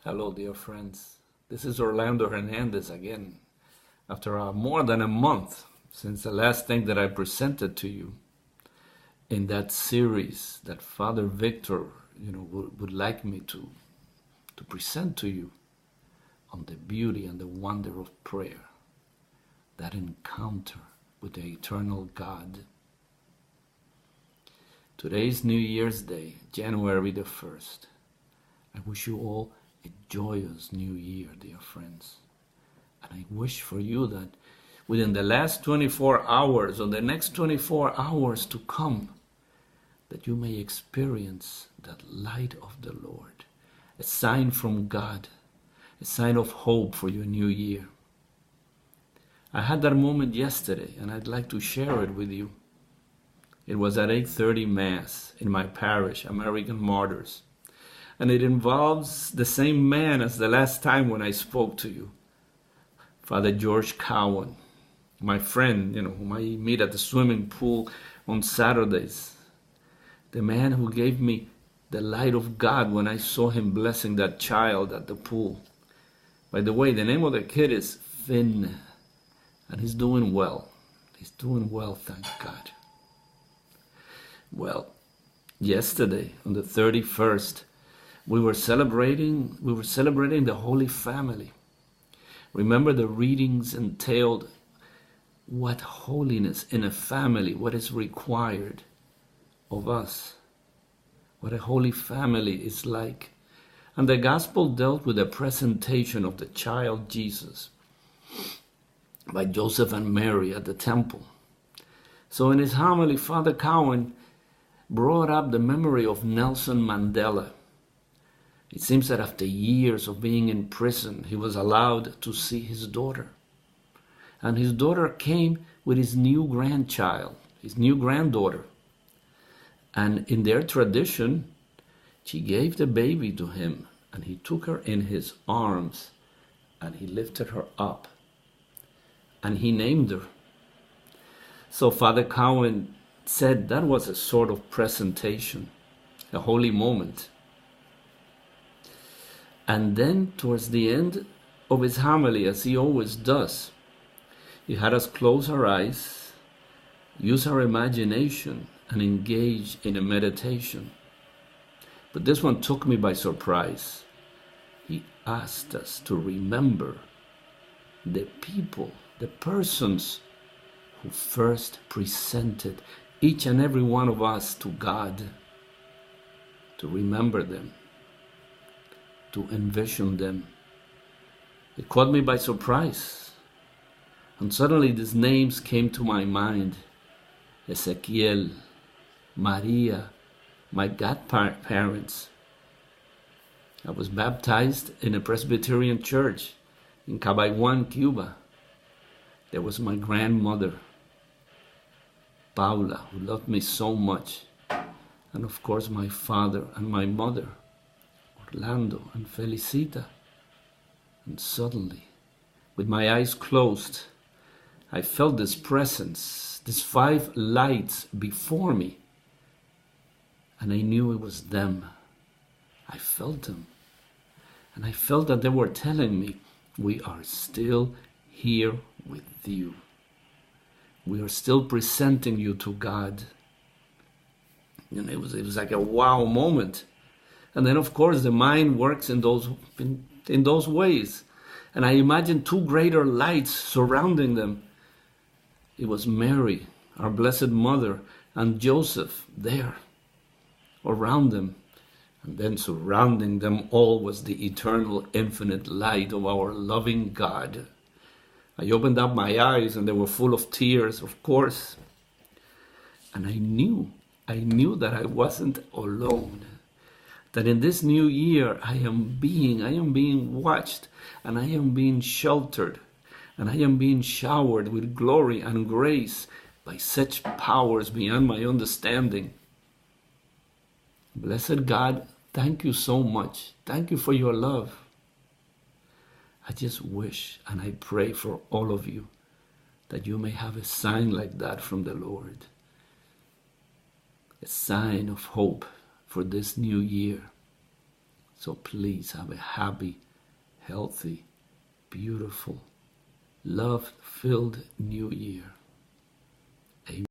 Hello, dear friends. This is Orlando Hernandez again. After more than a month since the last thing that I presented to you in that series that Father Victor, would like me to present to you on the beauty and the wonder of prayer, that encounter with the eternal God. Today is New Year's Day, January the 1st. I wish you all a joyous new year, dear friends. And I wish for you that within the last 24 hours or the next 24 hours to come, that you may experience that light of the Lord, a sign from God, a sign of hope for your new year. I had that moment yesterday, and I'd like to share it with you. It was at 8:30 Mass in my parish, American Martyrs. And it involves the same man as the last time when I spoke to you, Father George Cowan, my friend, whom I meet at the swimming pool on Saturdays. The man who gave me the light of God when I saw him blessing that child at the pool. By the way, the name of the kid is Finn, and he's doing well. He's doing well, thank God. Well, yesterday on the 31st, we were celebrating the Holy Family. Remember, the readings entailed what holiness in a family, what is required of us, what a holy family is like. And the gospel dealt with the presentation of the child Jesus by Joseph and Mary at the temple. So in his homily, Father Cowan brought up the memory of Nelson Mandela. It seems that after years of being in prison, he was allowed to see his daughter. And his daughter came with his new grandchild, his new granddaughter. And in their tradition, she gave the baby to him, and he took her in his arms, and he lifted her up, and he named her. So Father Cowan said that was a sort of presentation, a holy moment. And then towards the end of his homily, as he always does, he had us close our eyes, use our imagination, and engage in a meditation. But this one took me by surprise. He asked us to remember the people, the persons who first presented each and every one of us to God, to remember them, to envision them. It caught me by surprise. And suddenly these names came to my mind. Ezekiel, Maria, my godparents. I was baptized in a Presbyterian church in Cabaiguan, Cuba. There was my grandmother, Paula, who loved me so much. And of course my father and my mother, Orlando and Felicita. And suddenly, with my eyes closed, I felt this presence, these 5 lights before me. And I knew it was them. I felt them. And I felt that they were telling me, we are still here with you. We are still presenting you to God. And it was like a wow moment. And then, of course, the mind works in those ways. And I imagined 2 greater lights surrounding them. It was Mary, our Blessed Mother, and Joseph there around them. And then surrounding them all was the eternal, infinite light of our loving God. I opened up my eyes and they were full of tears, of course. And I knew that I wasn't alone. That in this new year I am being watched, and I am being sheltered, and I am being showered with glory and grace by such powers beyond my understanding. Blessed God, thank you so much. Thank you for your love. I just wish and I pray for all of you that you may have a sign like that from the Lord. A sign of hope for this new year. So please have a happy, healthy, beautiful, love-filled new year.